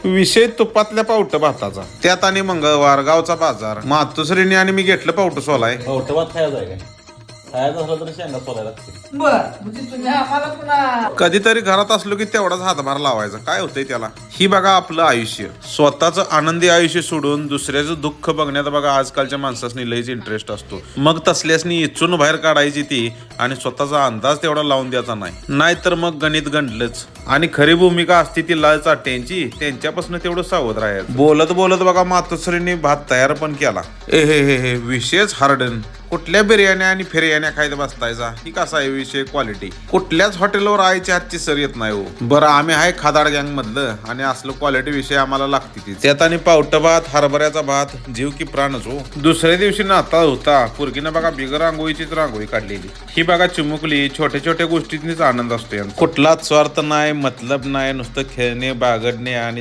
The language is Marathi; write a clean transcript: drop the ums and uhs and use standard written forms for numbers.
विषय तुपातल्या पावट भाताचा, त्यात आणि मंगळवार गावचा बाजार, मातुश्रीने आणि मी घेतलं पावट सोलाय. भात खायचा आहे काय? खायचं असलं तर शेंगा सोलायला लागते. बर म्हणजे तुम्ही आम्हाला पुन्हा कधीतरी घरात असलो की तेवढाच हातभार लावायचा, काय होतंय त्याला. ही बघा आपलं आयुष्य, स्वतःच आनंदी आयुष्य सोडून दुसऱ्याचं दुःख बघण्यात बघा आजकालच्या माणसासनी लईच इंटरेस्ट असतो. मग तसल्यासनी इचून बाहेर काढायची ती आणि स्वतःचा अंदाज तेवढा लावून द्यायचा नाहीतर मग गणित गंडलंच. आणि खरी भूमिका असती ती लाल चाट्यांची, त्यांच्यापासून तेवढं सावध राहायचं. बोलत बोलत बघा मातोश्रीने भात तयार पण केला. हे विशेष हार्डन. कुठल्या बिर्याण्या आणि फिर्याण्या खायला बसतायचा, ही कसा आहे विषय क्वालिटी. कुठल्याच हॉटेलवर आईच्या हातची सर येत नाही हो. बरं आम्ही आहे खादाड गँग मधलं आणि असलं क्वालिटी विषय आम्हाला लागते. त्यात आणि पावट भात, हरभऱ्याचा भात, जीव की प्राणच हो. दुसऱ्या दिवशी नाताळ होता. पोरगीनं बघा बिगर रांगोळीचीच रांगोळी काढलेली. ही बघा चिमुकली. छोट्या छोट्या गोष्टींनीच आनंद असतो यांचा. कुठलाच स्वार्थ नाही, मतलब नाही, नुसतं खेळणे, बागडणे आणि